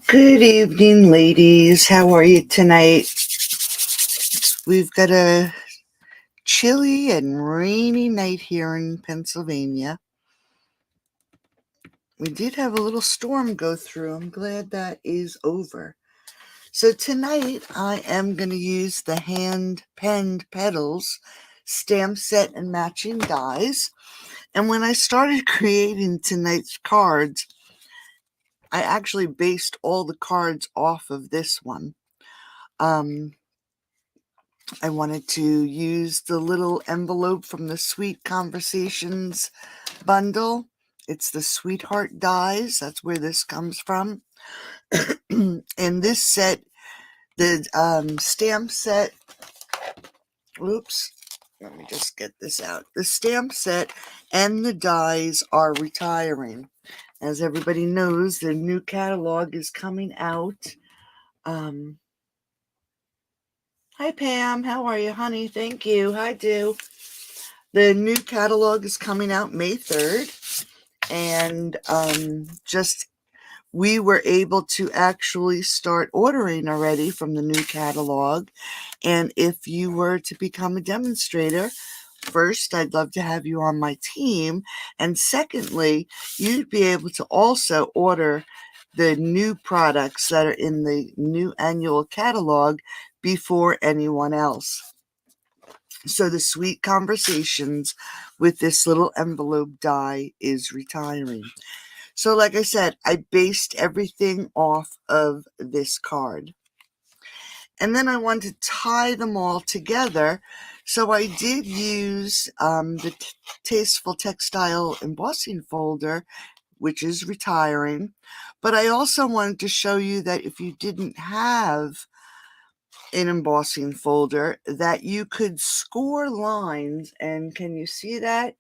Good evening, ladies. How are you tonight? We've got a chilly and rainy night here in Pennsylvania. We did have a little storm go through. I'm glad that is over. So tonight I am going to use the hand-penned petals stamp set and matching dies. And when I started creating tonight's cards, I actually based all the cards off of this one. I wanted to use the little envelope from the Sweet Conversations bundle. It's the Sweetheart dies. That's where this comes from. And this set, the stamp set, oops, let me just get this out. The stamp set and the dies are retiring. As everybody knows, the new catalog is coming out. Hi, Pam. How are you, honey? Thank you. Hi, Do. The new catalog is coming out May 3rd, and we were able to actually start ordering already from the new catalog. And if you were to become a demonstrator, first, I'd love to have you on my team. And secondly, you'd be able to also order the new products that are in the new annual catalog before anyone else. So the Sweet Conversations with this little envelope die is retiring. So like I said, I based everything off of this card. And then I wanted to tie them all together. So I did use the Tasteful Textile embossing folder, which is retiring. But I also wanted to show you that if you didn't have an embossing folder, that you could score lines. And can you see that?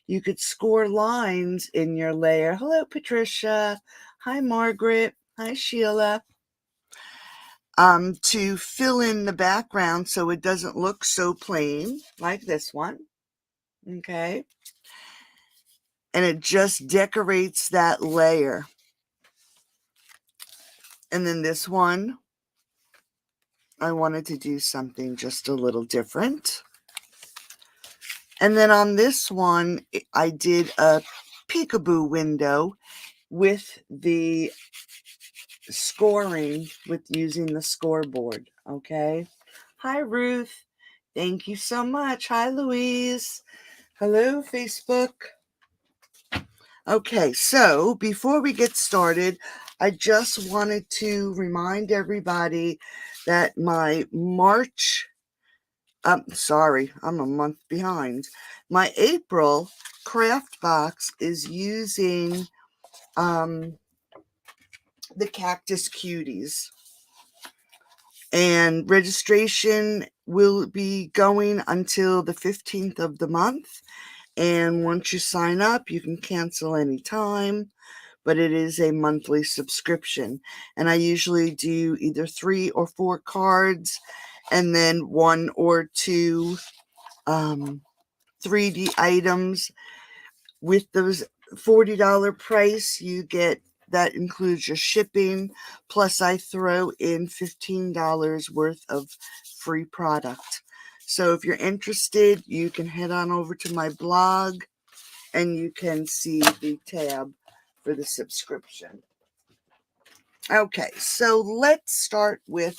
You could score lines in your layer. Hello, Patricia. Hi, Margaret. Hi, Sheila. To fill in the background so it doesn't look so plain like this one. Okay. And it just decorates that layer. And then this one, I wanted to do something just a little different. And then on this one, I did a peekaboo window with the scoring with using the scoreboard. Okay. Hi, Ruth. Thank you so much. Hi, Louise. Hello, Facebook. Okay, so before we get started, I just wanted to remind everybody that my March, sorry, I'm a month behind. My April craft box is using the Cactus Cuties. And registration will be going until the 15th of the month. And once you sign up, you can cancel anytime, but it is a monthly subscription. And I usually do either 3 or 4 cards and then 1 or 2 3D items. With those $40 price, you get, that includes your shipping, plus I throw in $15 worth of free product. So if you're interested, you can head on over to my blog and you can see the tab for the subscription. Okay, so let's start with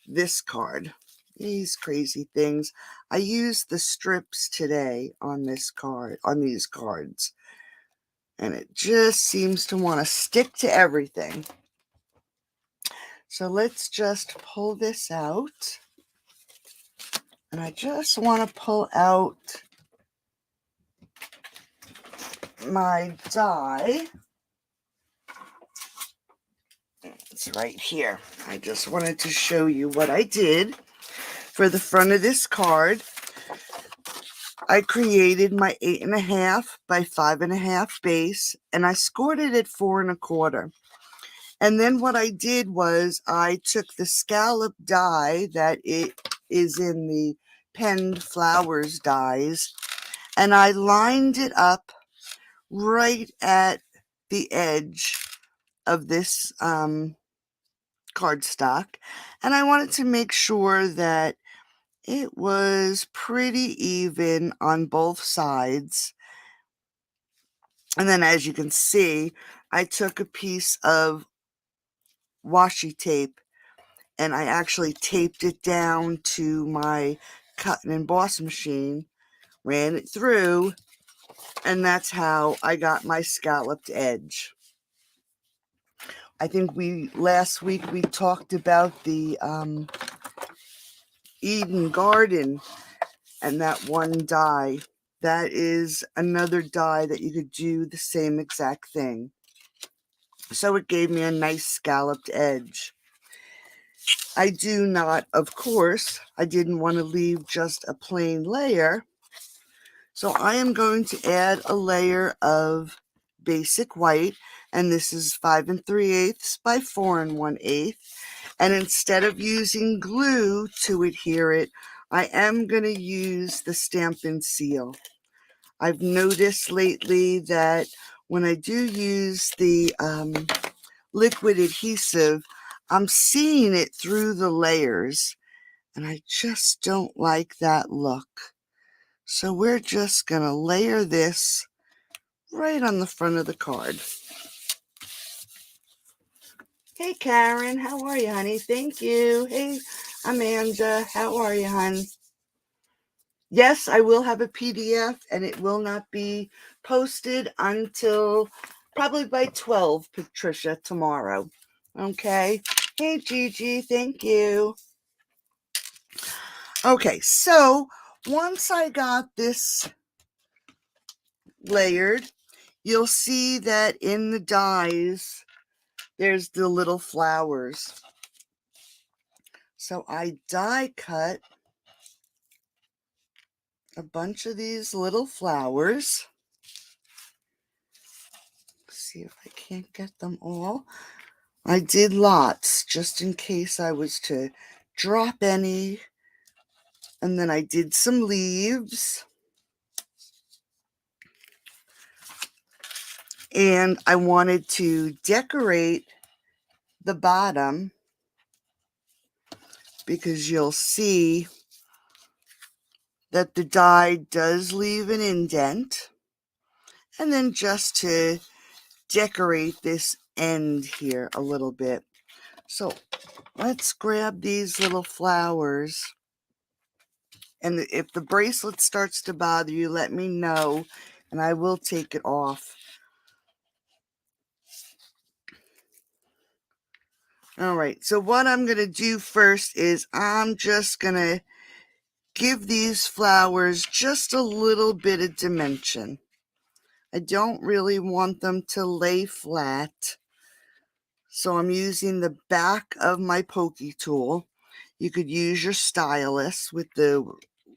this card. These crazy things. I used the strips today on this card, on these cards. And it just seems to want to stick to everything. So let's just pull this out. And I just want to pull out my die. It's right here. I just wanted to show you what I did. For the front of this card, I created my 8.5 by 5.5 base, and I scored it at 4 1/4. And then what I did was I took the scallop die that it is in the penned flowers dies, and I lined it up right at the edge of this cardstock, and I wanted to make sure that it was pretty even on both sides. And then, as you can see, I took a piece of washi tape and I actually taped it down to my cut and emboss machine, ran it through, and that's how I got my scalloped edge. I think last week we talked about the Eden Garden and that one die. That is another die that you could do the same exact thing. So it gave me a nice scalloped edge. I do not, of course, I didn't want to leave just a plain layer. So I am going to add a layer of basic white, and this is 5 3/8 by 4 1/8. And instead of using glue to adhere it, I am going to use the Stampin' Seal. I've noticed lately that when I do use the liquid adhesive, I'm seeing it through the layers, and I just don't like that look. So we're just going to layer this right on the front of the card. Hey, Karen, how are you, honey? Thank you. Hey, Amanda, how are you, hon? Yes, I will have a PDF, and it will not be posted until probably by 12, Patricia, tomorrow. Okay. Hey, Gigi, thank you. Okay, so once I got this layered, you'll see that in the dies, there's the little flowers. So I die cut a bunch of these little flowers. Let's see if I can't get them all. I did lots just in case I was to drop any. And then I did some leaves. And I wanted to decorate the bottom because you'll see that the die does leave an indent. And then just to decorate this end here a little bit. So let's grab these little flowers. And if the bracelet starts to bother you, let me know and I will take it off. All right, so what I'm going to do first is I'm just going to give these flowers just a little bit of dimension. I don't really want them to lay flat. So I'm using the back of my pokey tool. You could use your stylus with the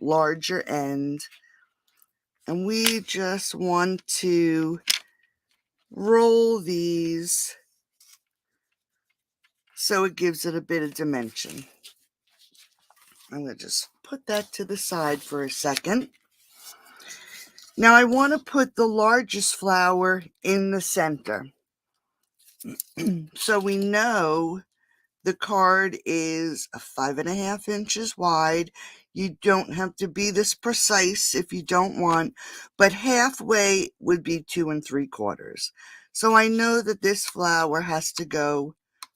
larger end. And we just want to roll these so it gives it a bit of dimension. I'm going to just put that to the side for a second. Now I want to put the largest flower in the center. So we know the card is 5.5 inches wide. You don't have to be this precise if you don't want, but halfway would be 2 3/4. So I know that this flower has to go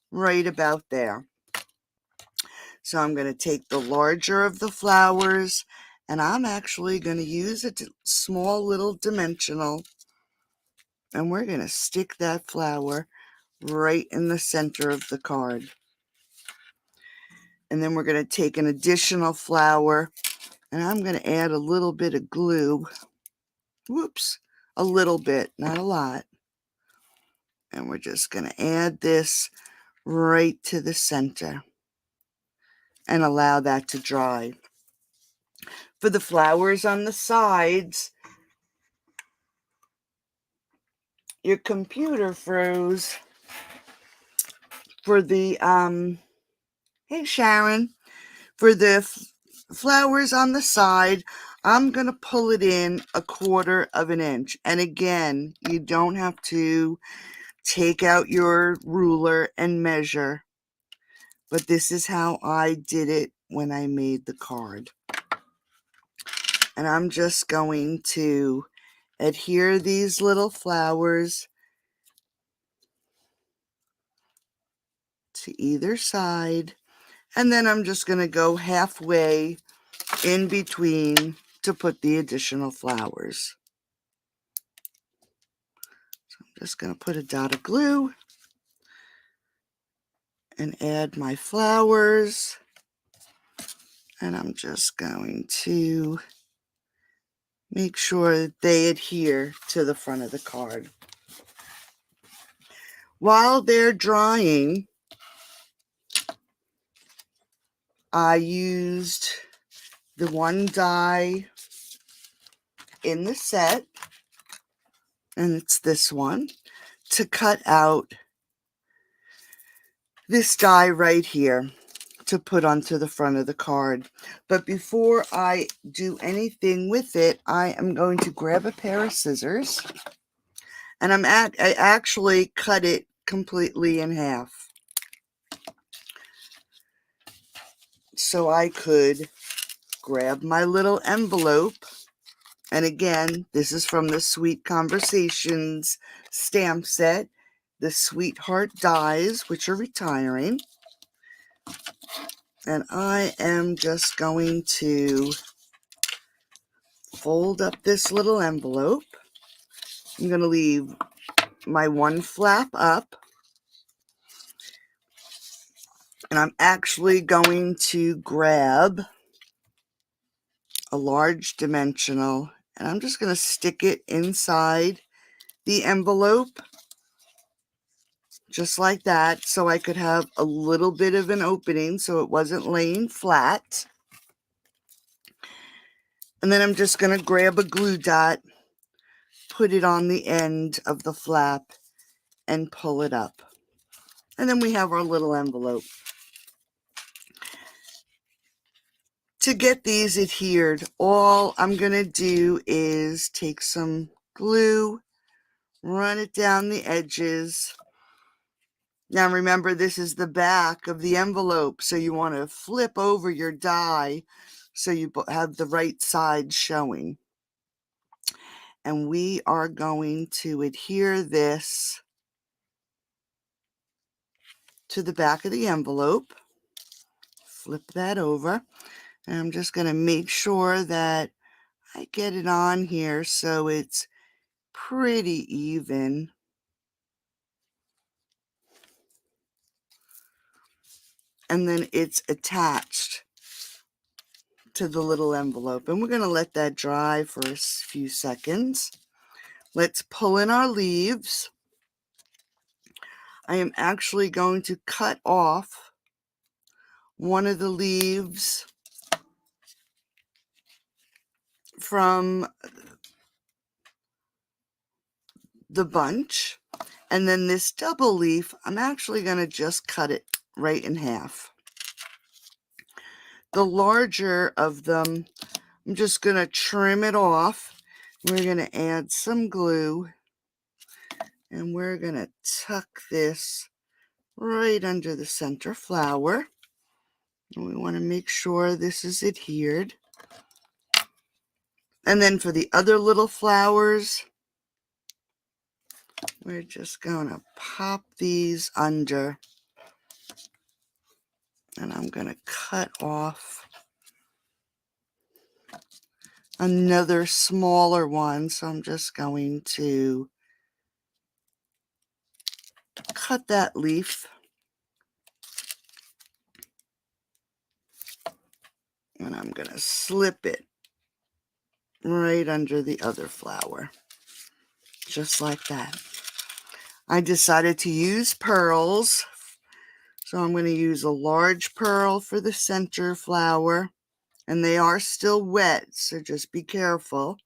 right about there. So I'm going to take the larger of the flowers, and I'm actually going to use a small little dimensional, and we're going to stick that flower right in the center of the card. And then we're going to take an additional flower, and I'm going to add a little bit of glue. Whoops, a little bit, not a lot. And we're just going to add this right to the center and allow that to dry. For the flowers on the sides, your computer froze. For the, hey Sharon, for the flowers on the side, I'm going to pull it in 1/4 inch. And again, you don't have to take out your ruler and measure. but this is how I did it when I made the card. And I'm just going to adhere these little flowers to either side, and then I'm just going to go halfway in between to put the additional flowers. So I'm just going to put a dot of glue and add my flowers, and I'm just going to make sure that they adhere to the front of the card. While they're drying, I used the one die in the set, and it's this one, to cut out this die right here to put onto the front of the card. But before I do anything with it, I am going to grab a pair of scissors, and I actually cut it completely in half so I could grab my little envelope. And again, this is from the Sweet Conversations stamp set, the Sweetheart dies, which are retiring. And I am just going to fold up this little envelope. I'm going to leave my one flap up. And I'm actually going to grab a large dimensional, and I'm just going to stick it inside the envelope, just like that, so I could have a little bit of an opening so it wasn't laying flat. And then I'm just going to grab a glue dot, put it on the end of the flap, and pull it up. And then we have our little envelope. To get these adhered, all I'm going to do is take some glue, run it down the edges. Now remember, this is the back of the envelope, so you want to flip over your die so you have the right side showing. And we are going to adhere this to the back of the envelope. Flip that over. And I'm just going to make sure that I get it on here so it's pretty even. And then it's attached to the little envelope. And we're going to let that dry for a few seconds. Let's pull in our leaves. I am actually going to cut off one of the leaves from the bunch. And then this double leaf, I'm actually going to just cut it right in half. The larger of them, I'm just going to trim it off. We're going to add some glue, and we're going to tuck this right under the center flower. And we want to make sure this is adhered. And then for the other little flowers, we're just going to pop these under. And I'm going to cut off another smaller one. So I'm just going to cut that leaf. And I'm going to slip it right under the other flower. Just like that. I decided to use pearls. So I'm going to use a large pearl for the center flower. And they are still wet, so just be careful.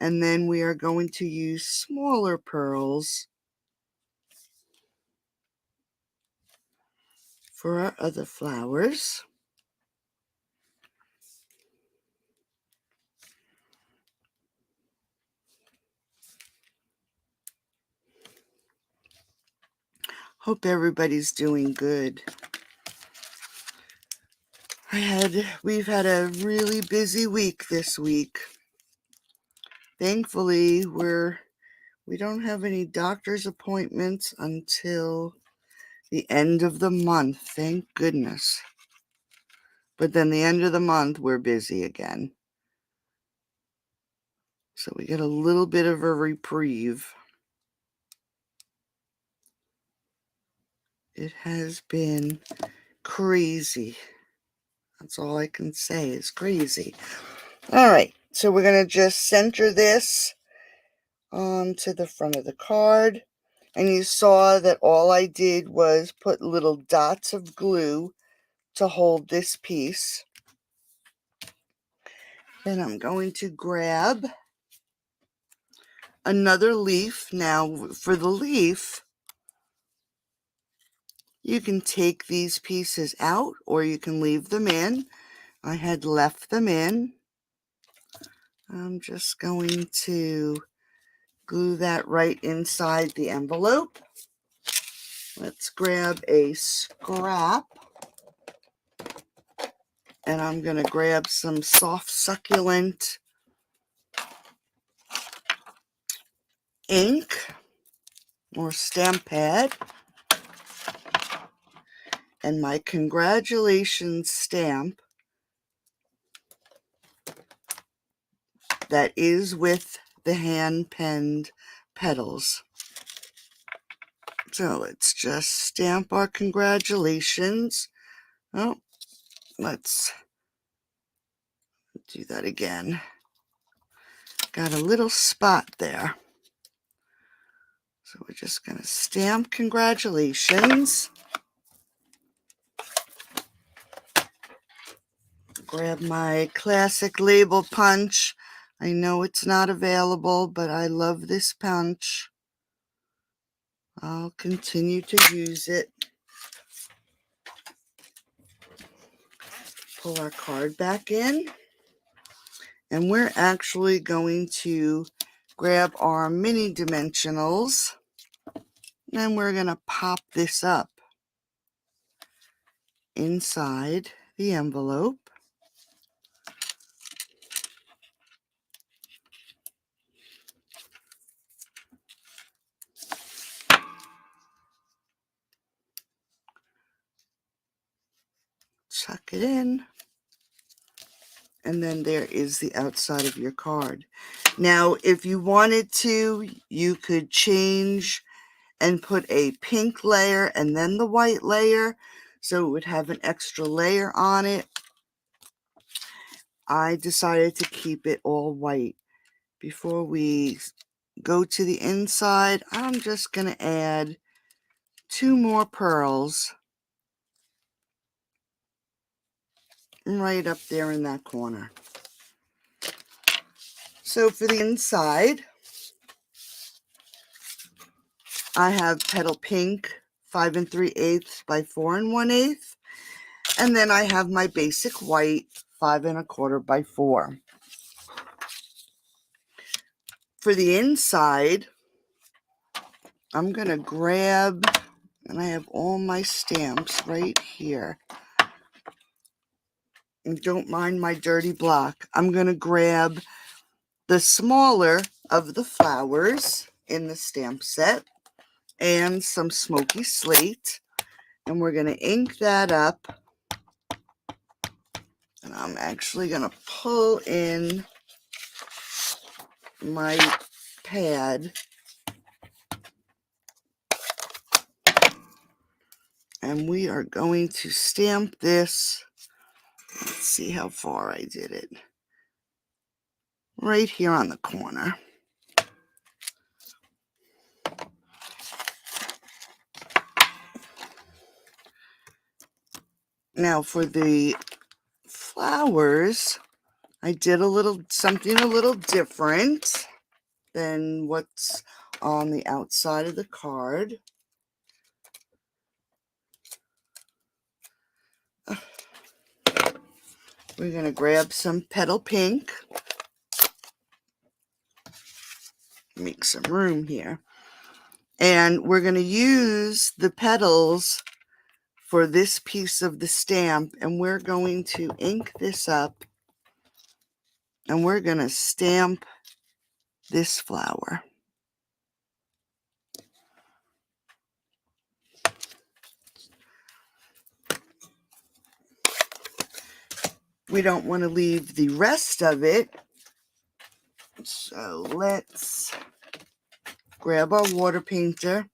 And then we are going to use smaller pearls for our other flowers. Hope everybody's doing good. We've had a really busy week this week. Thankfully, we don't have any doctor's appointments until the end of the month. Thank goodness. But then the end of the month, we're busy again. So we get a little bit of a reprieve. It has been crazy. That's all I can say is crazy. All right, so we're going to just center this onto the front of the card. And you saw that all I did was put little dots of glue to hold this piece. Then I'm going to grab another leaf. Now, for the leaf, you can take these pieces out or you can leave them in. I had left them in. I'm just going to glue that right inside the envelope. Let's grab a scrap. And I'm going to grab some soft succulent ink or stamp pad. And my congratulations stamp that is with the hand-penned petals. So let's just stamp our congratulations. Oh, let's do that again. Got a little spot there. So we're just going to stamp congratulations. Grab my classic label punch. I know it's not available, but I love this punch. I'll continue to use it. Pull our card back in. And we're actually going to grab our mini dimensionals. And we're going to pop this up inside the envelope. Tuck it in. And then there is the outside of your card. Now, if you wanted to, you could change and put a pink layer and then the white layer, so it would have an extra layer on it. I decided to keep it all white. Before we go to the inside, I'm just going to add 2 more pearls right up there in that corner. So for the inside, I have petal pink 5 3/8 by 4 1/8, and then I have my basic white 5 1/4 by 4. For the inside, I'm going to grab, and I have all my stamps right here. And don't mind my dirty block. I'm going to grab the smaller of the flowers in the stamp set and some smoky slate. And we're going to ink that up. And I'm actually going to pull in my pad. And we are going to stamp this. Let's see how far I did it. Right here on the corner. Now for the flowers, I did something a little different than what's on the outside of the card. We're going to grab some petal pink. Make some room here. And we're going to use the petals for this piece of the stamp, and we're going to ink this up, and we're going to stamp this flower. We don't want to leave the rest of it, so let's grab our water painter.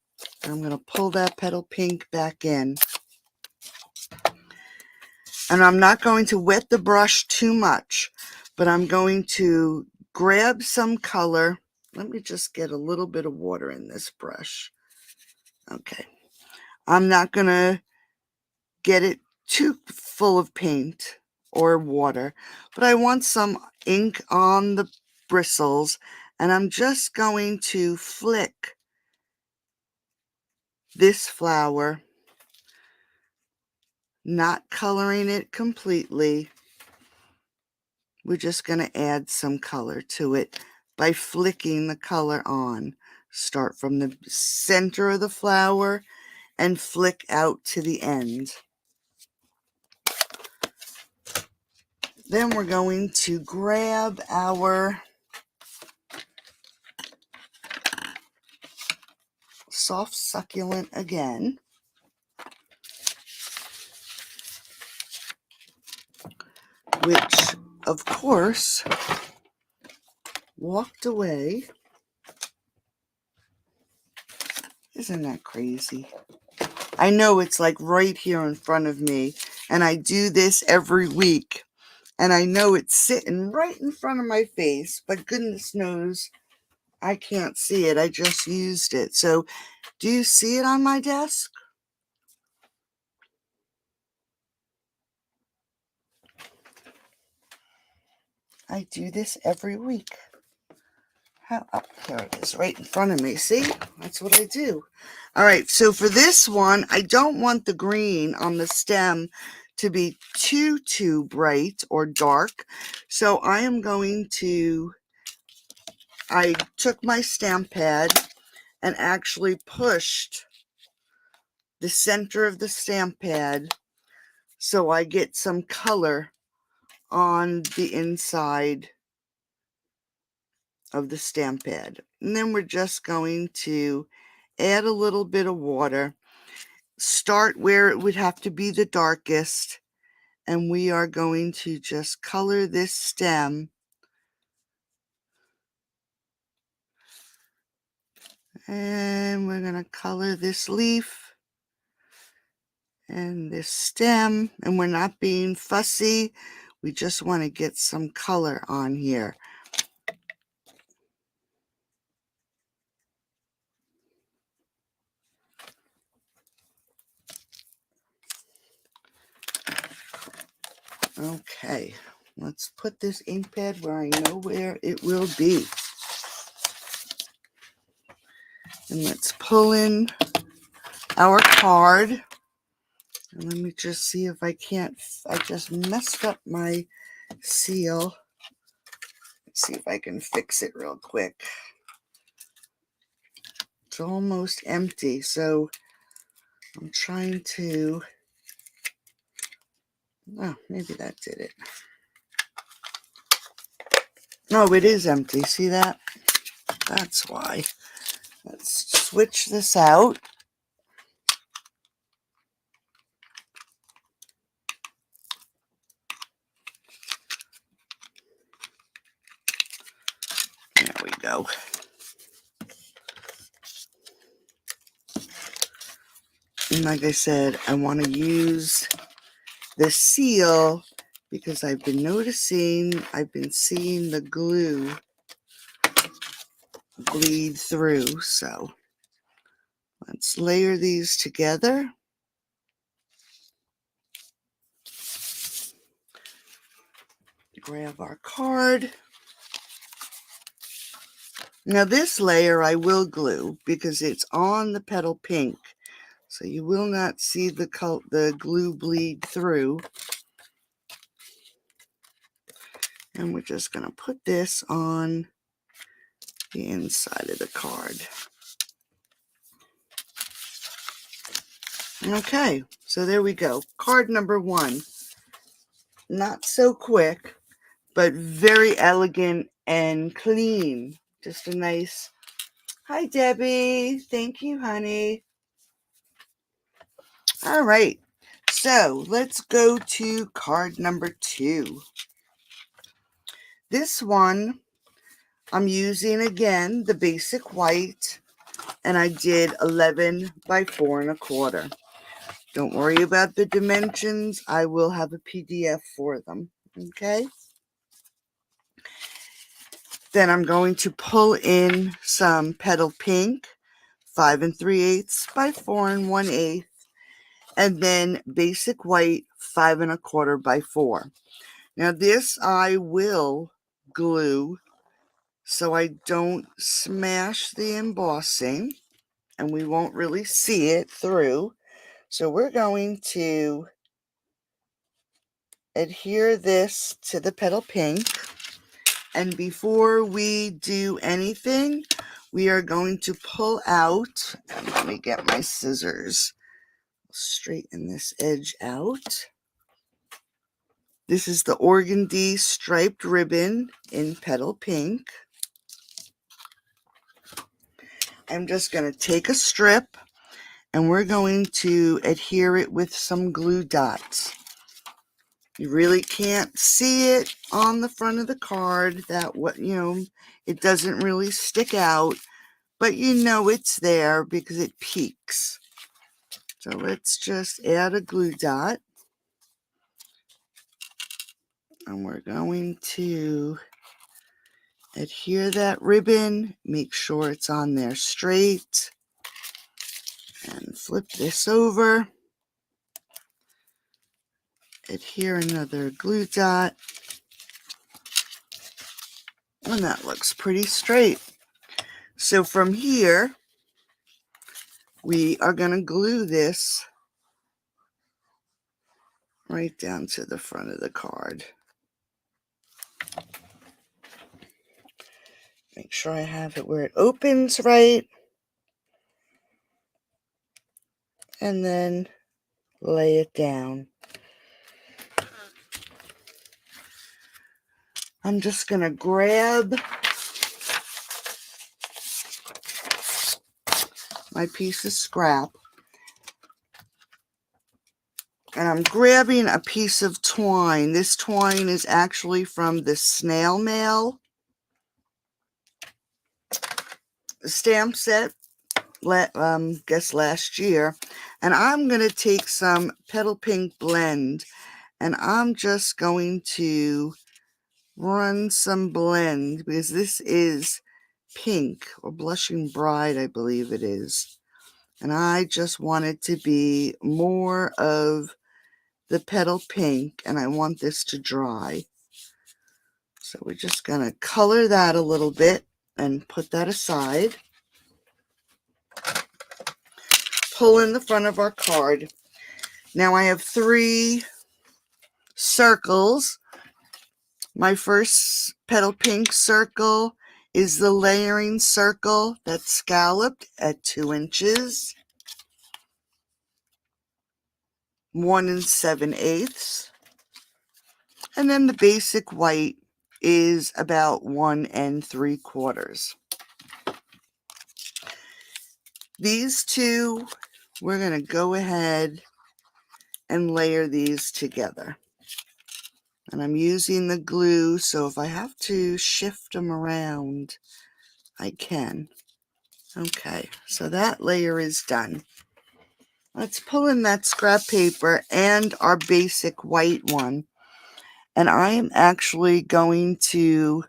I'm going to pull that petal pink back in. And I'm not going to wet the brush too much, but I'm going to grab some color. Let me just get a little bit of water in this brush. Okay. I'm not going to get it too full of paint or water, but I want some ink on the bristles, and I'm just going to flick this flower, not coloring it completely. We're just going to add some color to it by flicking the color on. Start from the center of the flower and flick out to the end. Then we're going to grab our soft succulent again. Which, of course, walked away. Isn't that crazy? I know it's like right here in front of me, and I do this every week, and I know it's sitting right in front of my face, but goodness knows I can't see it. I just used it. So do you see it on my desk? I do this every week. Oh, there it is, right in front of me. See? That's what I do. All right, so for this one, I don't want the green on the stem to be too bright or dark. So I took my stamp pad and actually pushed the center of the stamp pad so I get some color on the inside of the stamp pad. And then we're just going to add a little bit of water, start where it would have to be the darkest, and we are going to just color this stem. And we're going to color this leaf and this stem, and we're not being fussy. We just want to get some color on here. Okay, let's put this ink pad where I know where it will be. And let's pull in our card. And let me just see if I just messed up my seal. Let's see if I can fix it real quick. It's almost empty, so I'm trying to, oh, maybe that did it. No, it is empty. See that? That's why. Let's switch this out. There we go. And like I said, I want to use the seal because I've been seeing the glue bleed through. So let's layer these together. Grab our card. Now this layer I will glue because it's on the petal pink. So you will not see the glue bleed through. And we're just going to put this on the inside of the card. Okay, so there we go. Card number 1. Not so quick, but very elegant and clean. Just a nice, hi Debbie. Thank you, honey. All right, so let's go to card number 2. This one, I'm using again the basic white, and I did 11 by 4 1/4. Don't worry about the dimensions. I will have a PDF for them. Okay. Then I'm going to pull in some petal pink, 5 3/8 by 4 1/8, and then basic white, 5 1/4 by 4. Now this I will glue so I don't smash the embossing, and we won't really see it through. So we're going to adhere this to the petal pink. And before we do anything, we are going to pull out, let me get my scissors, straighten this edge out. This is the organdy striped ribbon in petal pink. I'm just going to take a strip and we're going to adhere it with some glue dots. You really can't see it on the front of the card, that it doesn't really stick out, but you know it's there because it peaks. So let's just add a glue dot, and we're going to adhere that ribbon, make sure it's on there straight, and flip this over, adhere another glue dot, and that looks pretty straight. So from here, we are going to glue this right down to the front of the card. Make sure I have it where it opens right, and then lay it down. I'm just going to grab my piece of scrap, and I'm grabbing a piece of twine. This twine is actually from the snail mail stamp set, guess last year. And I'm going to take some Petal Pink blend, and I'm just going to run some blend, because this is pink, or Blushing Bride, I believe it is. And I just want it to be more of the petal pink, and I want this to dry. So we're just going to color that a little bit and put that aside. Pull in the front of our card. Now I have 3 circles. My first petal pink circle is the layering circle that's scalloped at 2 inches, 1 7/8. And then the basic white is about 1 3/4. These two, we're going to go ahead and layer these together. And I'm using the glue, so if I have to shift them around, I can. Okay, so that layer is done. Let's pull in that scrap paper and our basic white one. And I am actually going to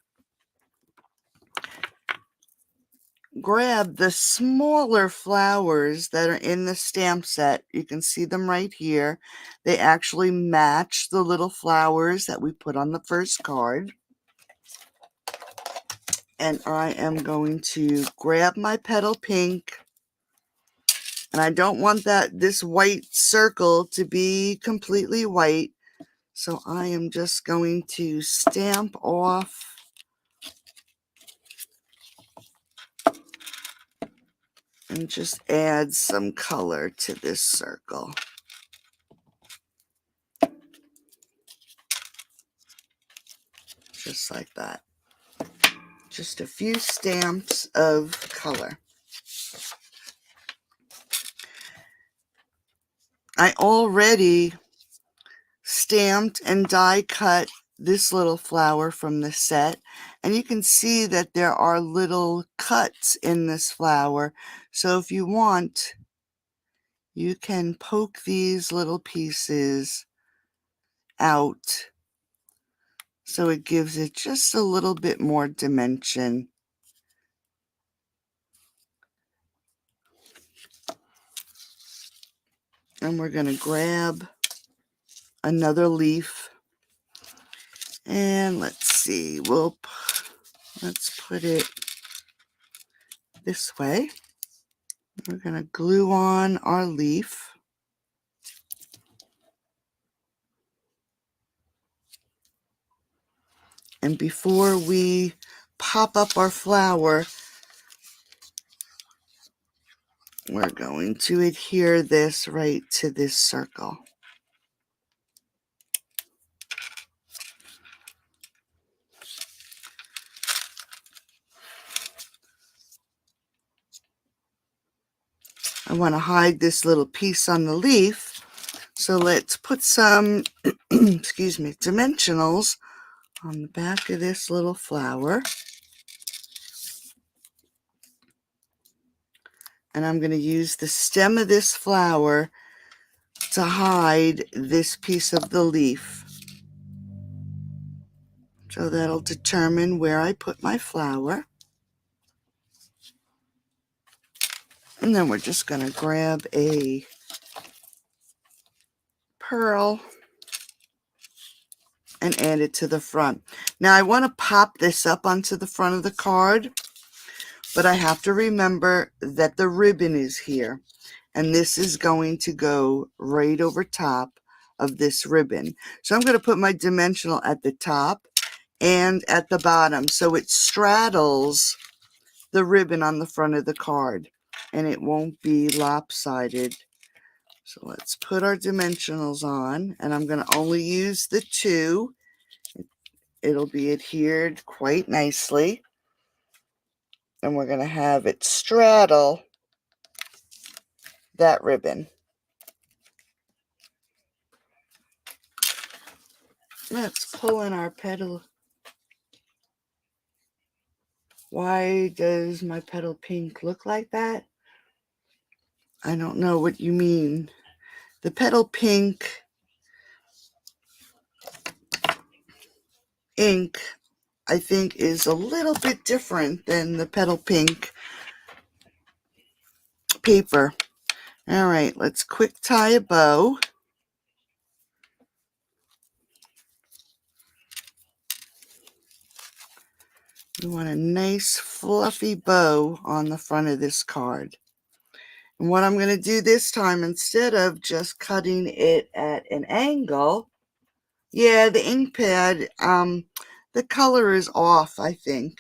grab the smaller flowers that are in the stamp set. You can see them right here. They actually match the little flowers that we put on the first card. And I am going to grab my petal pink, and I don't want this white circle to be completely white, so I am just going to stamp off and just add some color to this circle. Just like that. Just a few stamps of color. I already stamped and die cut this little flower from the set, and you can see that there are little cuts in this flower. So if you want, you can poke these little pieces out so it gives it just a little bit more dimension. And we're going to grab another leaf, and let's see, let's put it this way. We're going to glue on our leaf. And before we pop up our flower, we're going to adhere this right to this circle. I want to hide this little piece on the leaf, so let's put some excuse me, dimensionals on the back of this little flower. And I'm going to use the stem of this flower to hide this piece of the leaf. So that'll determine where I put my flower. And then we're just going to grab a pearl and add it to the front. Now I want to pop this up onto the front of the card, but I have to remember that the ribbon is here. And this is going to go right over top of this ribbon. So I'm going to put my dimensional at the top and at the bottom, so it straddles the ribbon on the front of the card and it won't be lopsided. So let's put our dimensionals on, and I'm going to only use the 2. It'll be adhered quite nicely, and we're going to have it straddle that ribbon. Let's pull in our petal. Why does my petal pink look like that? I don't know what you mean. The petal pink ink, I think, is a little bit different than the petal pink paper. All right, let's quick tie a bow. We want a nice fluffy bow on the front of this card. And what I'm going to do this time, instead of just cutting it at an angle, yeah, the ink pad, the color is off, I think.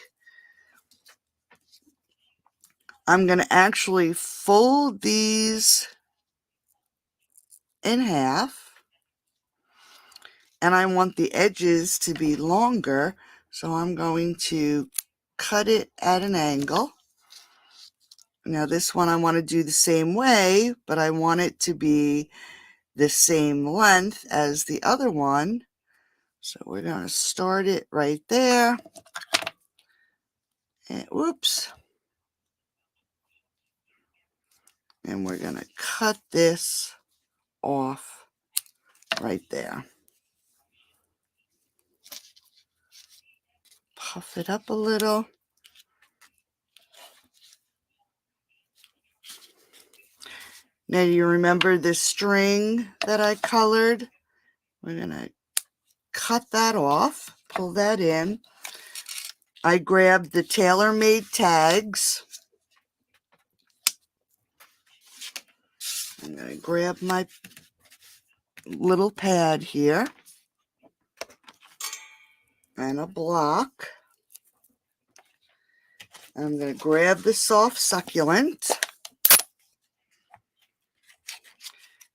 I'm going to actually fold these in half, and I want the edges to be longer, so I'm going to cut it at an angle. Now this one I want to do the same way, but I want it to be the same length as the other one. So we're going to start it right there. And whoops. And we're going to cut this off right there. Puff it up a little. Now, do you remember the string that I colored? We're going to cut that off, pull that in. I grabbed the TaylorMade tags. I'm going to grab my little pad here and a block. I'm going to grab the soft succulent.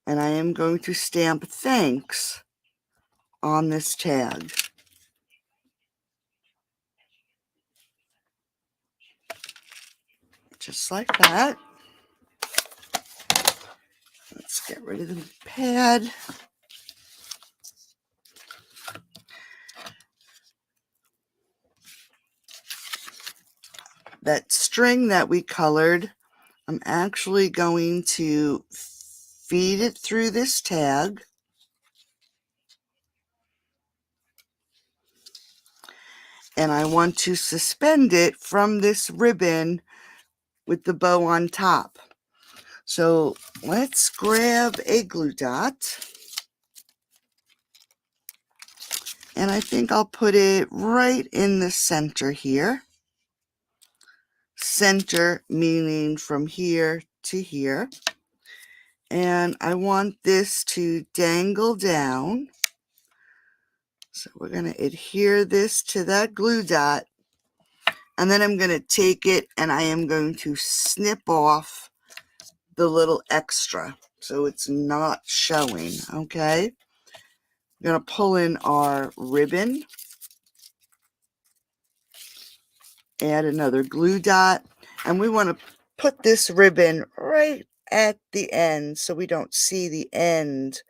And I am going to stamp thanks on this tag. Just like that. Let's get rid of the pad. That string that we colored, I'm actually going to feed it through this tag. And I want to suspend it from this ribbon with the bow on top. So let's grab a glue dot. And I think I'll put it right in the center here. Center meaning from here to here. And I want this to dangle down. So we're going to adhere this to that glue dot. And then I'm going to take it and I am going to snip off the little extra so it's not showing, okay? I'm going to pull in our ribbon. Add another glue dot. And we want to put this ribbon right at the end so we don't see the end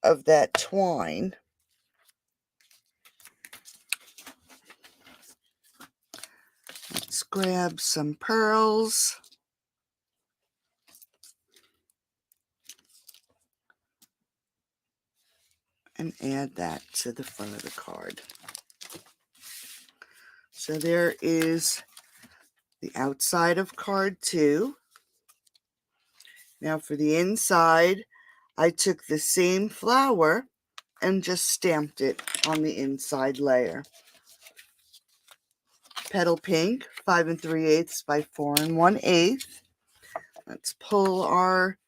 of that twine. Let's grab some pearls. And add that to the front of the card. So there is the outside of card 2. Now for the inside, I took the same flower and just stamped it on the inside layer. Petal pink, 5 3/8 by 4 1/8. Let's pull our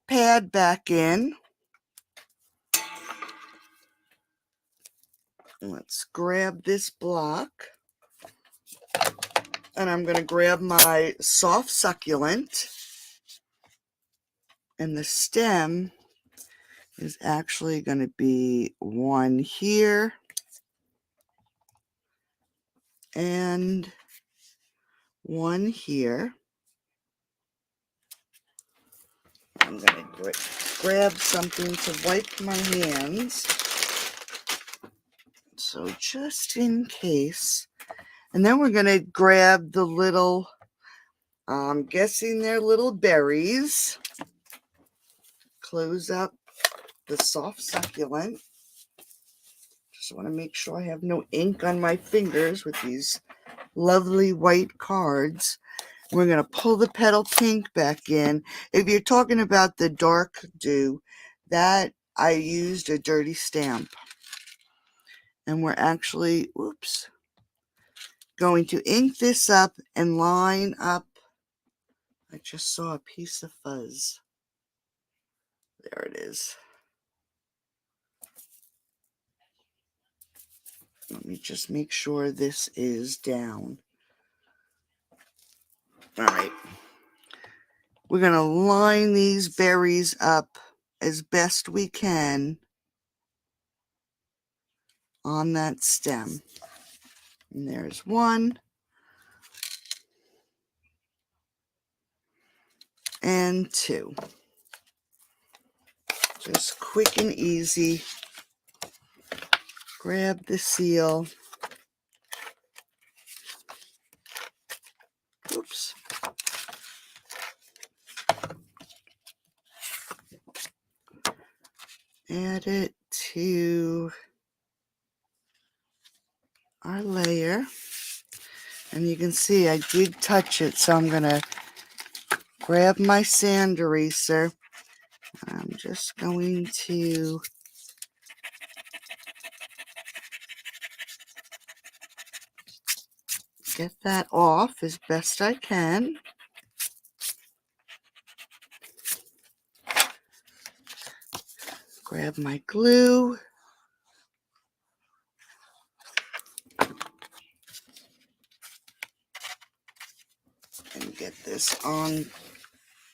pad back in. Let's grab this block. And I'm going to grab my soft succulent. And the stem is actually going to be one here and one here. I'm going to grab something to wipe my hands. So just in case. And then we're going to grab the little, I'm guessing they're little berries. Close up the soft succulent. Just want to make sure I have no ink on my fingers with these lovely white cards. We're going to pull the petal pink back in. If you're talking about the dark dew, that I used a dirty stamp. And we're actually, going to ink this up and line up. I just saw a piece of fuzz. There it is. Let me just make sure this is down. All right. We're going to line these berries up as best we can on that stem. And there's one. And two. Just quick and easy. Grab the seal. Oops. Add it to our layer. And you can see I did touch it, so I'm going to grab my sand eraser. I'm just going to get that off as best I can. Grab my glue. And get this on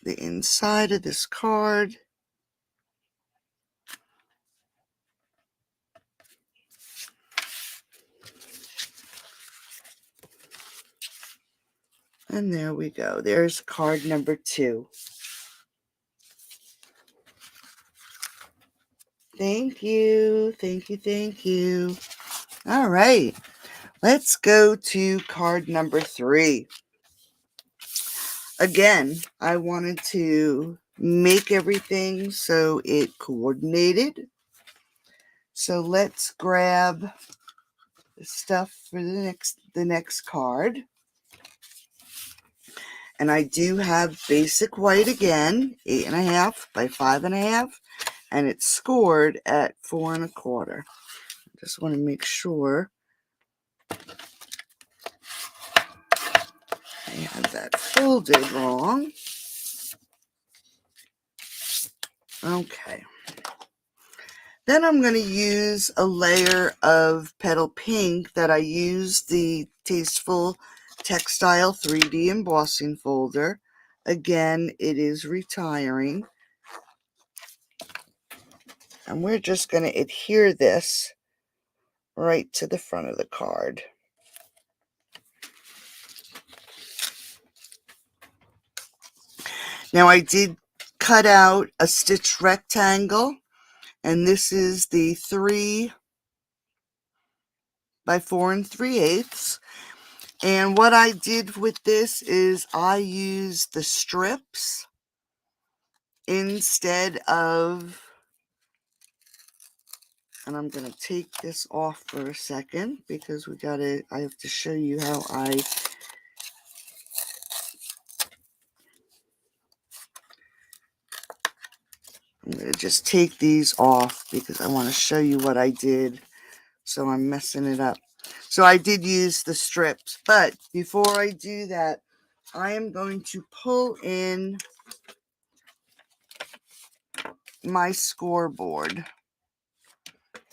the inside of this card. And there we go. There's card number 2. Thank you. Thank you. Thank you. All right. Let's go to card number 3. Again, I wanted to make everything so it coordinated. So let's grab the stuff for the next card. And I do have basic white again, 8.5 by 5.5, and it's scored at 4 1/4. Just want to make sure I have that folded wrong. Okay. Then I'm going to use a layer of Petal Pink that I used the Tasteful Textile 3D embossing folder. Again, it is retiring. And we're just going to adhere this right to the front of the card. Now I did cut out a stitched rectangle, and this is the 3 by 4 3/8. And what I did with this is I used the strips instead of, and I'm going to take this off for a second because I have to show you how I'm going to just take these off because I want to show you what I did. So I'm messing it up. So I did use the strips, but before I do that, I am going to pull in my scoreboard.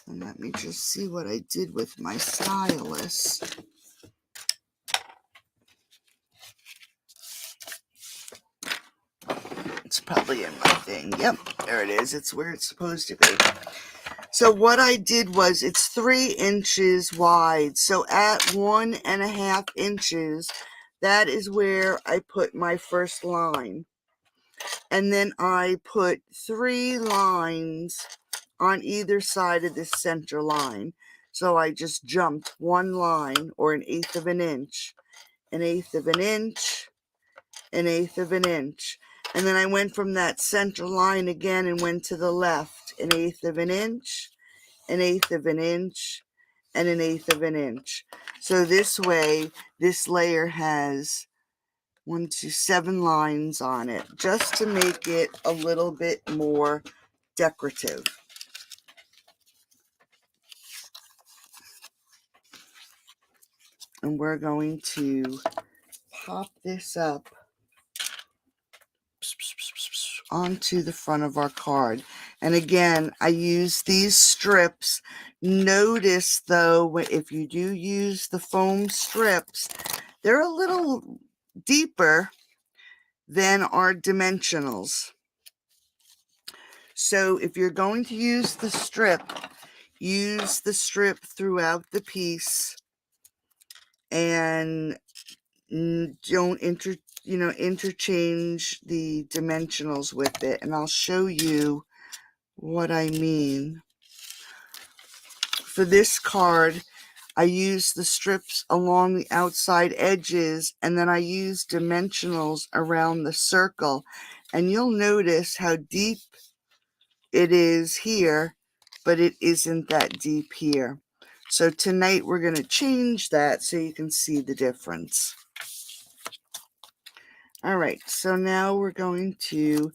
And let me just see what I did with my stylus. It's probably in my thing. Yep, there it is. It's where it's supposed to be. So what I did was it's 3 inches wide. So at 1.5 inches, that is where I put my first line. And then I put 3 lines on either side of this center line. So I just jumped 1 line, or 1/8 of an inch, 1/8 of an inch, 1/8 of an inch. And then I went from that center line again and went to the left, 1/8 of an inch, 1/8 of an inch, and 1/8 of an inch. So this way, this layer has 1, 2, 7 lines on it, just to make it a little bit more decorative. And we're going to pop this up onto the front of our card. And again, I use these strips. Notice though, if you do use the foam strips, they're a little deeper than our dimensionals. So if you're going to use the strip throughout the piece, and don't interchange the dimensionals with it. And I'll show you what I mean. For this card, I use the strips along the outside edges, and then I use dimensionals around the circle. And you'll notice how deep it is here, but it isn't that deep here. So tonight we're going to change that so you can see the difference. All right, so now we're going to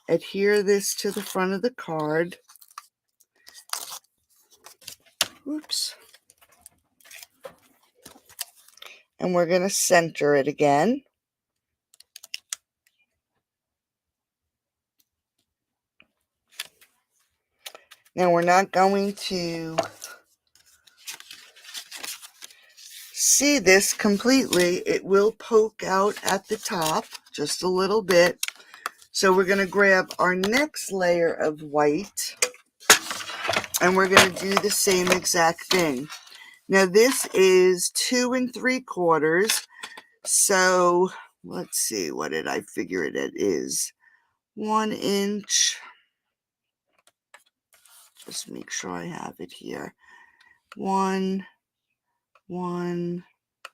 adhere this to the front of the card. Oops. And we're going to center it again. Now we're not going to see this completely. It will poke out at the top just a little bit. So we're going to grab our next layer of white, and we're going to do the same exact thing. Now this is 2 3/4. So let's see, what did I figure it is? 1 inch. Just make sure I have it here. 1, 1,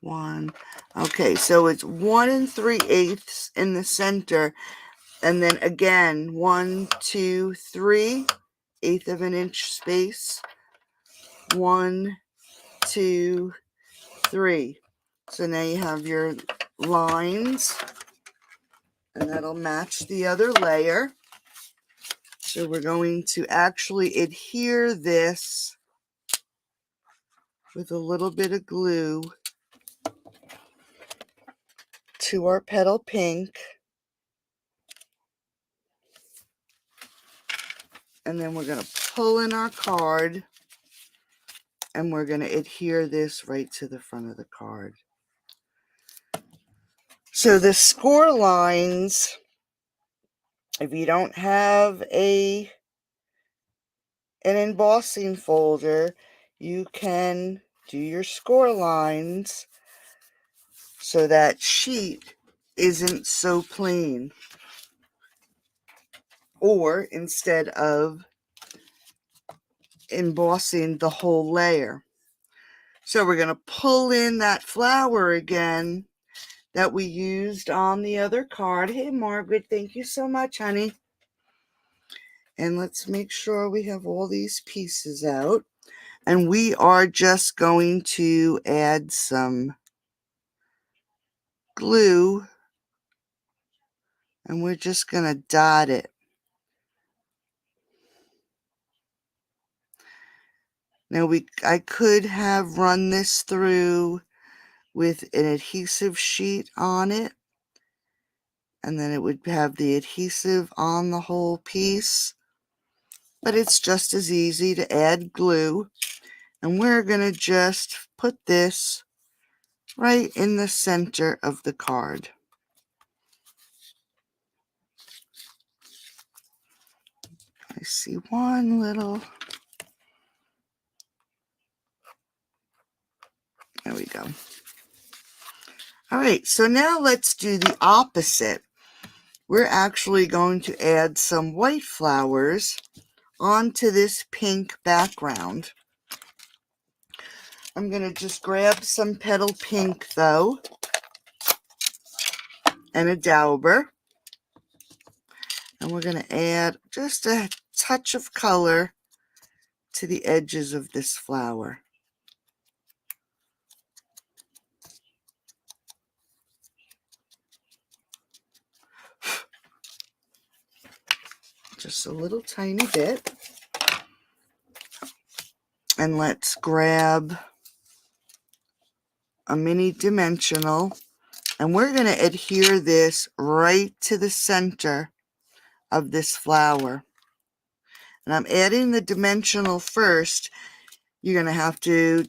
1. Okay, so it's 1 3/8 in the center, and then again 1, 2, 3, 1/8 of an inch space. 1, 2, 3. So now you have your lines, and that'll match the other layer. So we're going to actually adhere this with a little bit of glue to our petal pink. And then we're going to pull in our card, and we're going to adhere this right to the front of the card. So the score lines, if you don't have an embossing folder, you can do your score lines so that sheet isn't so plain. Or instead of embossing the whole layer. So we're going to pull in that flower again that we used on the other card. Hey, Margaret, thank you so much, honey. And let's make sure we have all these pieces out. And we are just going to add some glue, and we're just going to dot it. Now I could have run this through with an adhesive sheet on it, and then it would have the adhesive on the whole piece. But it's just as easy to add glue. And we're going to just put this right in the center of the card. I see one little, there we go. All right, so now let's do the opposite. We're actually going to add some white flowers onto this pink background. I'm going to just grab some petal pink though, and a dauber. And we're going to add just a touch of color to the edges of this flower. Just a little tiny bit. And let's grab a mini dimensional, and we're going to adhere this right to the center of this flower. And I'm adding the dimensional first. You're going to have to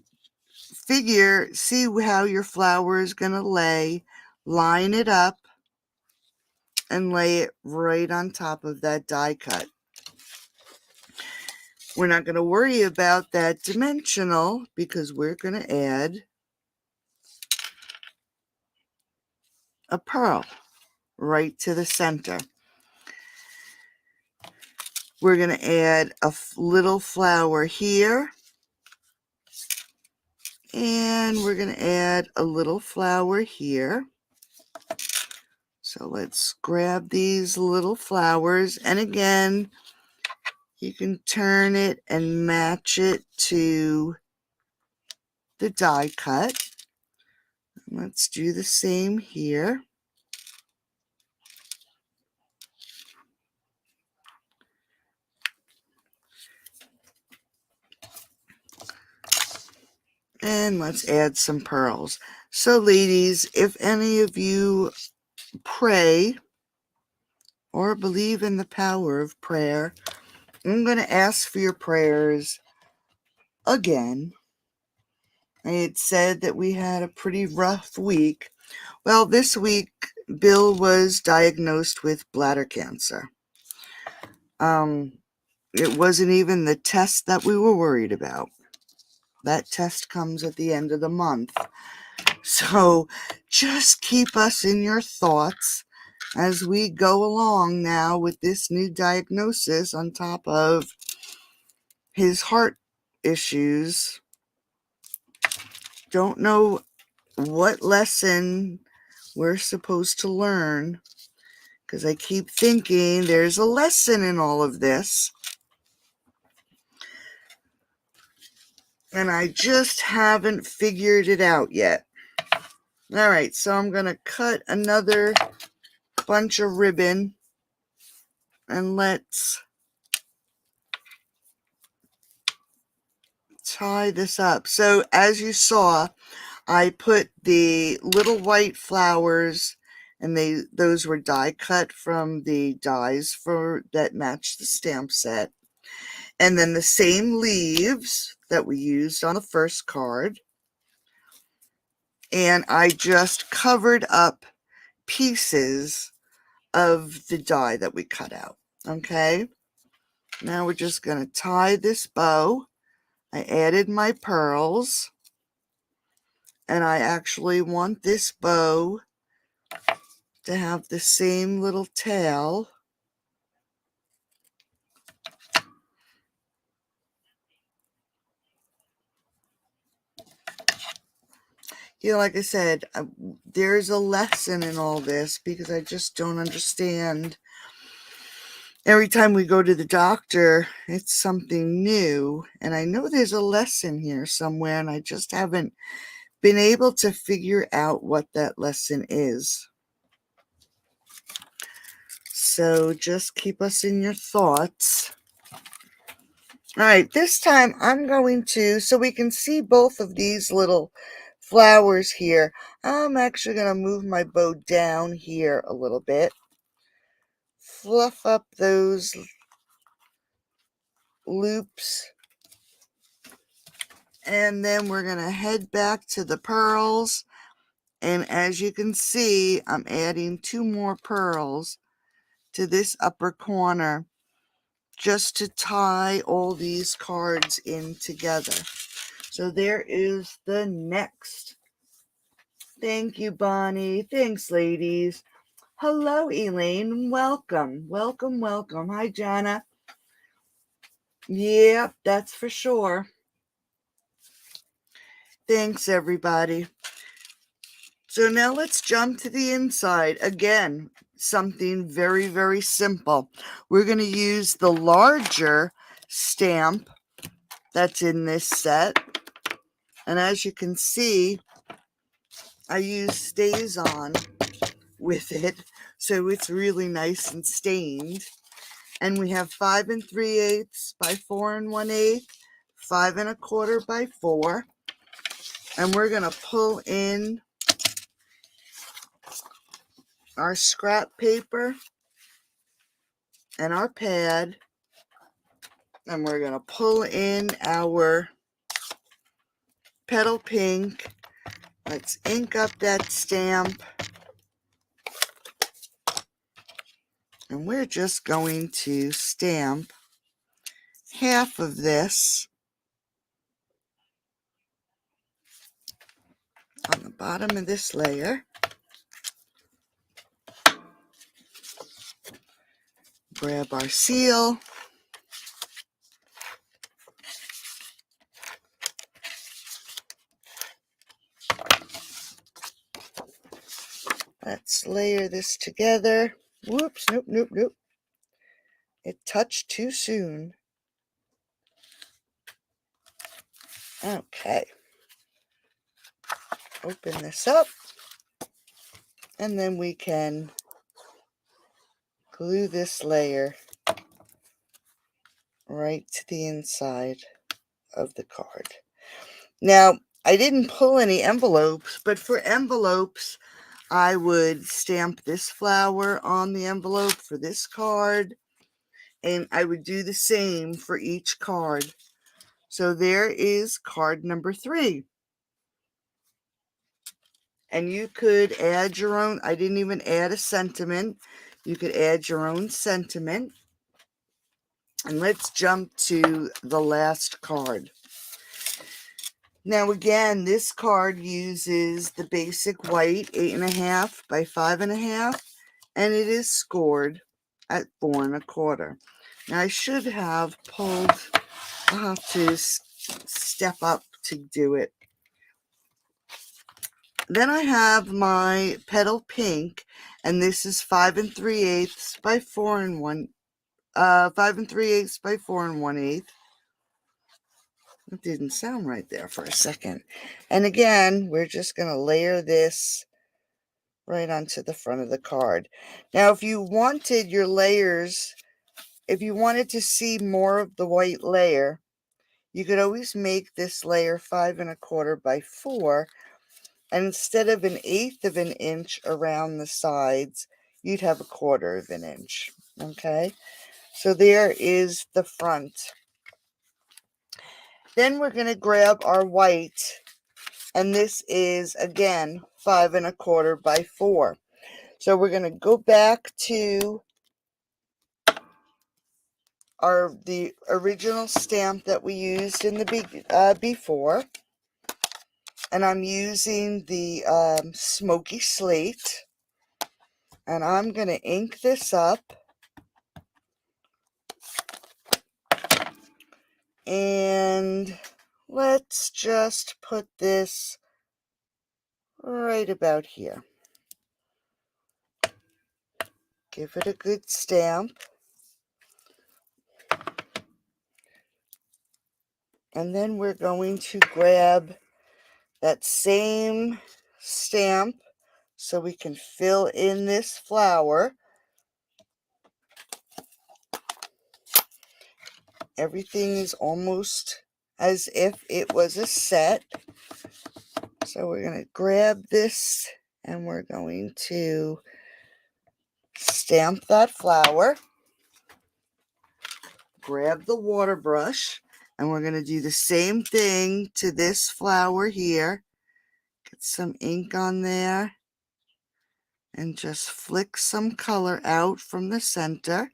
see how your flower is going to lay, line it up, and lay it right on top of that die cut. We're not going to worry about that dimensional because we're going to add a pearl right to the center. We're going to add a little flower here, and we're going to add a little flower here. So let's grab these little flowers, and again, you can turn it and match it to the die cut. Let's do the same here. And let's add some pearls. So ladies, if any of you pray or believe in the power of prayer, I'm going to ask for your prayers again. I had said that we had a pretty rough week. Well, this week, Bill was diagnosed with bladder cancer. It wasn't even the test that we were worried about. That test comes at the end of the month. So just keep us in your thoughts as we go along now with this new diagnosis on top of his heart issues. Don't know what lesson we're supposed to learn, because I keep thinking there's a lesson in all of this. And I just haven't figured it out yet. All right, so I'm going to cut another bunch of ribbon and let's tie this up. So as you saw, I put the little white flowers, and those were die cut from the dies that match the stamp set. And then the same leaves that we used on the first card. And I just covered up pieces of the die that we cut out. Okay, now we're just going to tie this bow. I added my pearls, and I actually want this bow to have the same little tail. You know, like I said, there's a lesson in all this, because I just don't understand. Every time we go to the doctor, it's something new, and I know there's a lesson here somewhere, and I just haven't been able to figure out what that lesson is. So just keep us in your thoughts. All right, this time I'm going to, so we can see both of these little flowers here, I'm actually going to move my bow down here a little bit, fluff up those loops, and then we're going to head back to the pearls. And as you can see, I'm adding 2 more pearls to this upper corner just to tie all these cards in together. So there is the next. Thank you, Bonnie. Thanks, ladies. Hello, Elaine. Welcome. Welcome, welcome. Hi, Jana. Yep, that's for sure. Thanks, everybody. So now let's jump to the inside. Again, something very, very simple. We're going to use the larger stamp that's in this set. And as you can see, I use StazOn with it, so it's really nice and stained. And we have 5 3/8 by 4 1/8, 5 1/4 by 4. And we're going to pull in our scrap paper and our pad, and we're going to pull in our petal pink. Let's ink up that stamp, and we're just going to stamp half of this on the bottom of this layer. Grab our seal. Let's layer this together. Whoops, nope, nope, nope. It touched too soon. Okay. Open this up, and then we can glue this layer right to the inside of the card. Now, I didn't pull any envelopes, but for envelopes, I would stamp this flower on the envelope for this card, and I would do the same for each card. So there is card number 3. And you could add your own. I didn't even add a sentiment. You could add your own sentiment. And let's jump to the last card. Now again, this card uses the basic white 8.5 by 5.5, and it is scored at 4 1/4. Now I should have pulled, I'll have to step up to do it. Then I have my petal pink, and this is 5 3/8 by 4 5 3/8 by 4 1/8. It didn't sound right there for a second. And again, we're just going to layer this right onto the front of the card. Now, if you wanted your layers, if you wanted to see more of the white layer, you could always make this layer 5 1/4 by 4, and instead of 1/8 of an inch around the sides, you'd have 1/4 of an inch. Okay, so there is the front. Then we're going to grab our white, and this is again 5 1/4 by 4. So we're going to go back to the original stamp that we used in the before, and I'm using the Smoky Slate, and I'm going to ink this up, and let's just put this right about here. Give it a good stamp. And then we're going to grab that same stamp so we can fill in this flower. Everything is almost as if it was a set. So we're going to grab this and we're going to stamp that flower. Grab the water brush, and we're going to do the same thing to this flower here. Get some ink on there and just flick some color out from the center.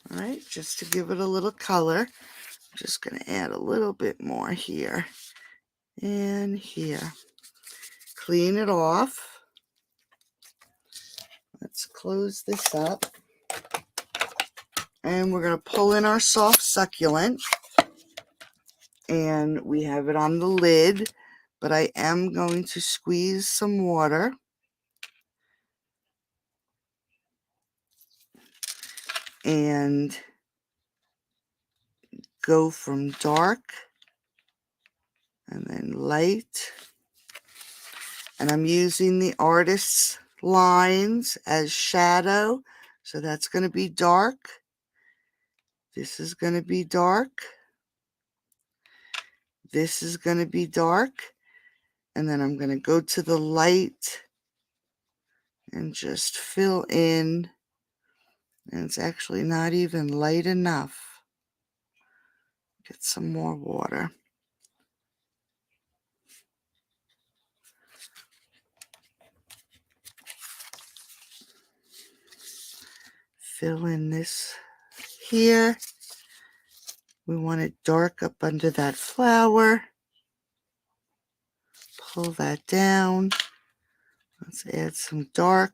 All right, just to give it a little color, I'm just going to add a little bit more here and here. Clean it off. Let's close this up. And we're going to pull in our soft succulent. And we have it on the lid, but I am going to squeeze some water. And go from dark and then light. And I'm using the artist's lines as shadow. So that's going to be dark. This is going to be dark. This is going to be dark. And then I'm going to go to the light and just fill in. And it's actually not even light enough. Get some more water. Fill in this here. We want it dark up under that flower. Pull that down. Let's add some dark.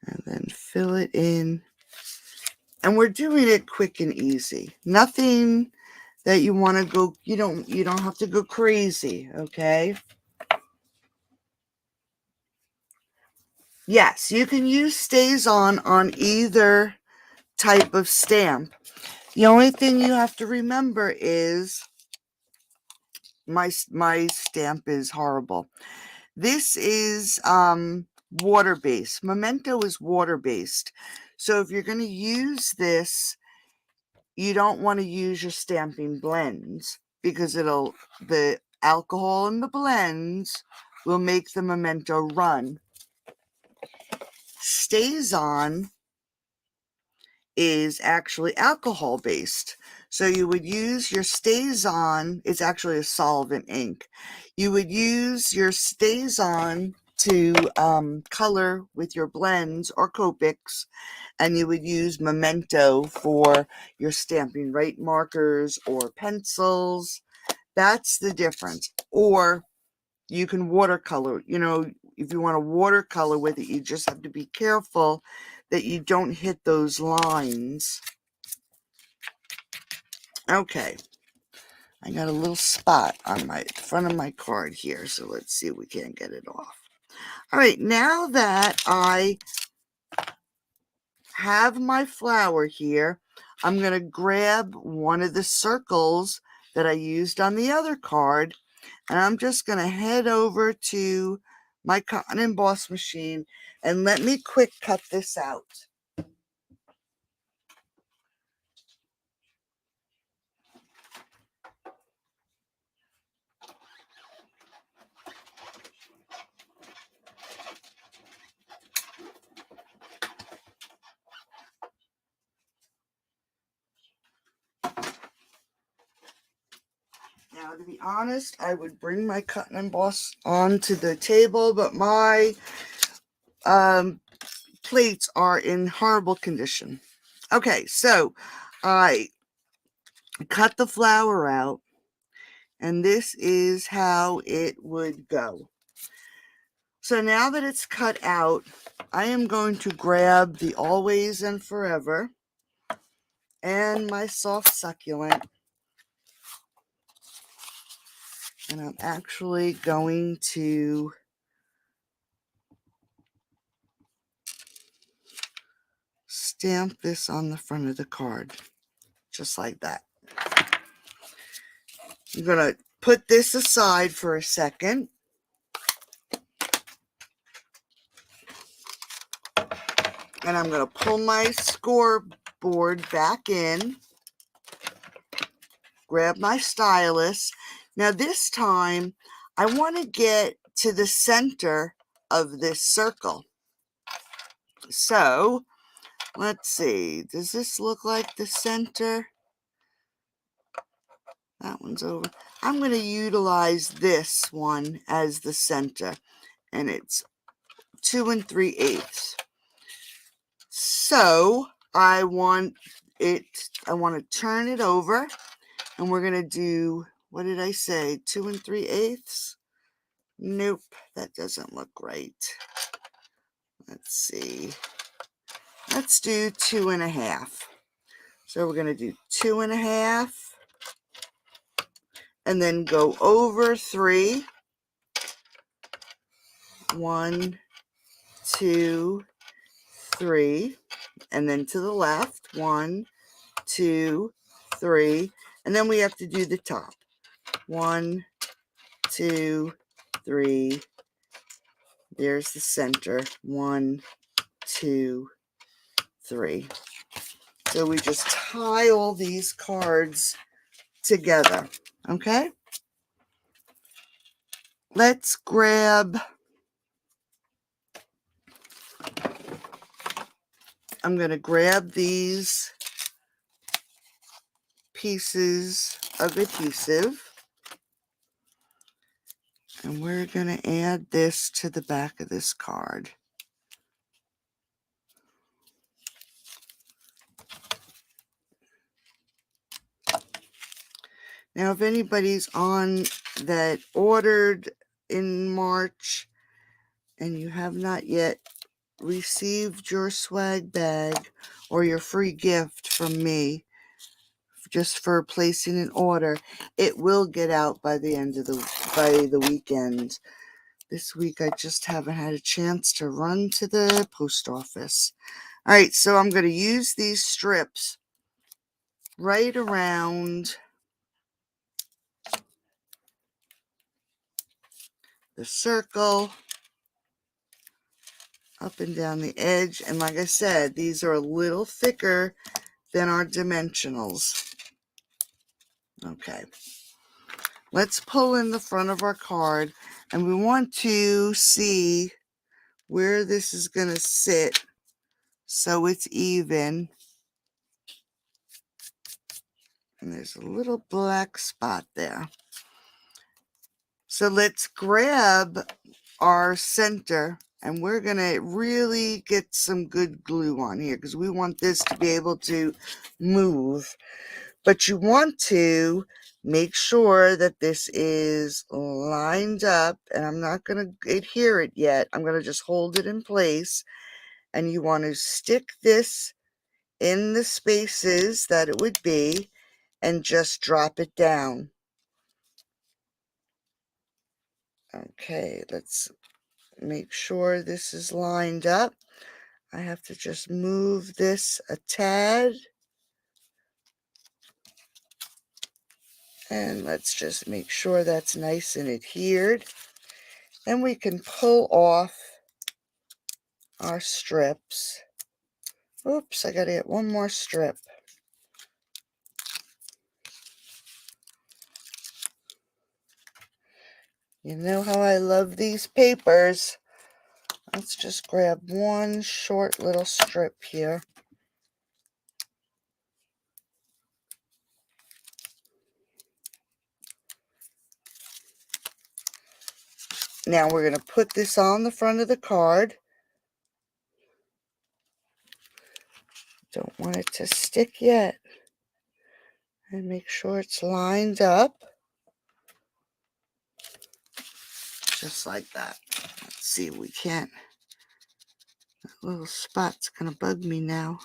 And then fill it in. And we're doing it quick and easy. Nothing that you want to go, you don't have to go crazy, okay? Yes, you can use StazOn either type of stamp. The only thing you have to remember is my stamp is horrible. This is water-based. Memento is water-based. So if you're going to use this, you don't want to use your stamping blends because the alcohol in the blends will make the Memento run. StazOn is actually alcohol based. So you would use your StazOn, it's actually a solvent ink. You would use your StazOn to color with your blends or Copics, and you would use Memento for your stamping right markers or pencils. That's the difference. Or you can watercolor. You know, if you want to watercolor with it, you just have to be careful that you don't hit those lines. Okay, I got a little spot on my front of my card here, so let's see if we can't get it off. All right, now that I have my flower here, I'm going to grab one of the circles that I used on the other card, and I'm just going to head over to my cotton emboss machine and let me quick cut this out. Now, to be honest, I would bring my cut and emboss onto the table, but my plates are in horrible condition. Okay, so I cut the flower out, and this is how it would go. So now that it's cut out, I am going to grab the Always and Forever and my soft succulent, and I'm actually going to stamp this on the front of the card, just like that. I'm going to put this aside for a second. And I'm going to pull my scoreboard back in, grab my stylus. Now this time, I want to get to the center of this circle. So, let's see. Does this look like the center? That one's over. I'm going to utilize this one as the center, and it's 2 3/8. So I want to turn it over, and we're going to do, what did I say, 2 3/8? Nope, that doesn't look right. Let's see. Let's do 2 1/2. So we're going to do 2 1/2, and then go over 3. 1, 2, 3, and then to the left. 1, 2, 3, and then we have to do the top. 1, 2, 3. There's the center. 1, 2, 3. So we just tie all these cards together. Okay? Let's grab, I'm going to grab these pieces of adhesive, and we're going to add this to the back of this card. Now, if anybody's on that ordered in March and you have not yet received your swag bag or your free gift from me just for placing an order, it will get out by the end of the weekend. This week I just haven't had a chance to run to the post office. All right, so I'm going to use these strips right around the circle, up and down the edge. And like I said, these are a little thicker than our dimensionals. Okay. Let's pull in the front of our card, and we want to see where this is going to sit so it's even. And there's a little black spot there. So let's grab our center, and we're going to really get some good glue on here because we want this to be able to move. But you want to make sure that this is lined up, and I'm not going to adhere it yet. I'm going to just hold it in place, and you want to stick this in the spaces that it would be and just drop it down. Okay, let's make sure this is lined up. I have to just move this a tad. And let's just make sure that's nice and adhered. Then we can pull off our strips. Oops, I gotta get one more strip. You know how I love these papers. Let's just grab one short little strip here. Now we're going to put this on the front of the card. Don't want it to stick yet. And make sure it's lined up. Just like that. Let's see if we can. That little spot's going to bug me now.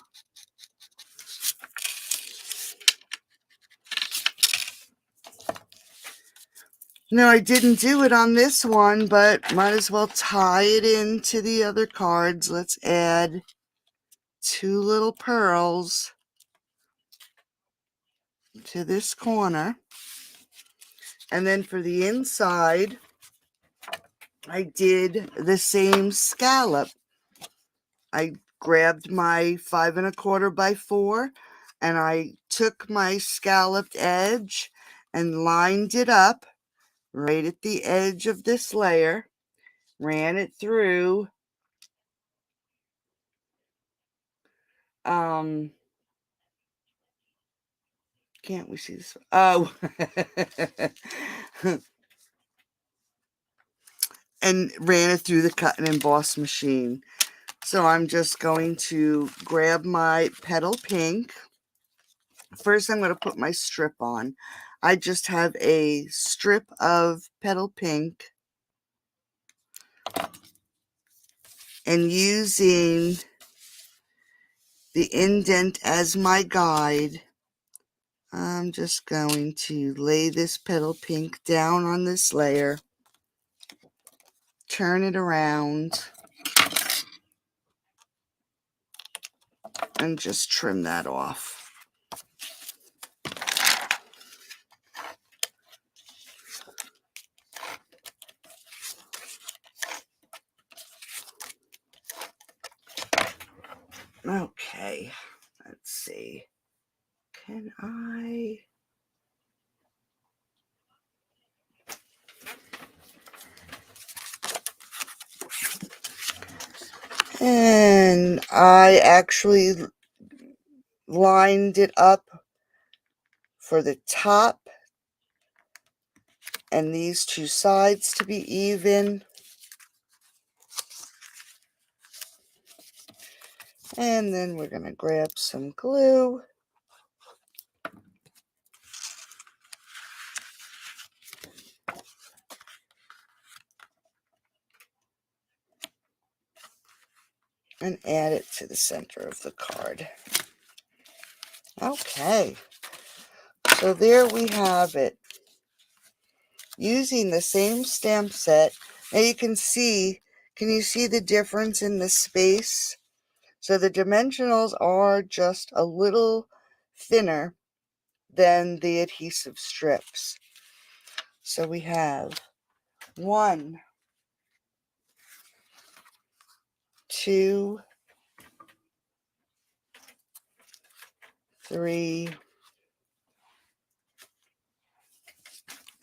No, I didn't do it on this one, but might as well tie it into the other cards. Let's add 2 little pearls to this corner. And then for the inside, I did the same scallop. I grabbed my 5 1/4 by 4 and I took my scalloped edge and lined it up right at the edge of this layer, ran it through can't we see this? Oh. And ran it through the cut and emboss machine. So I'm just going to grab my petal pink. First, I'm going to put my strip on. I just have a strip of petal pink. And using the indent as my guide, I'm just going to lay this petal pink down on this layer. Turn it around. And just trim that off. Okay, let's see. Can I? And I actually lined it up for the top and these 2 sides to be even. And then we're going to grab some glue. And add it to the center of the card. Okay. So there we have it. Using the same stamp set. Now you can you see the difference in the space? So the dimensionals are just a little thinner than the adhesive strips. So we have 1, 2, 3,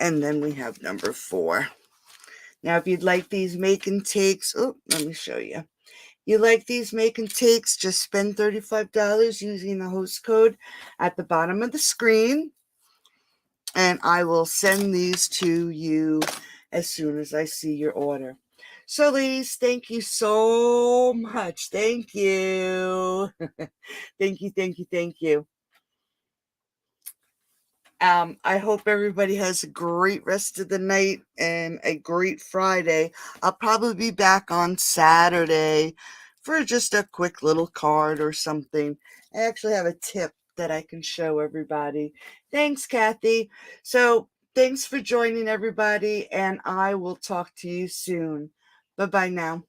and then we have number 4. Now, if you'd like these make and takes, let me show you. You like these make and takes, just spend $35 using the host code at the bottom of the screen. and I will send these to you as soon as I see your order. So ladies, thank you so much. Thank you. Thank you, thank you, thank you. I hope everybody has a great rest of the night and a great Friday. I'll probably be back on Saturday for just a quick little card or something. I actually have a tip that I can show everybody. Thanks, Kathy. So thanks for joining everybody, and I will talk to you soon. Bye-bye now.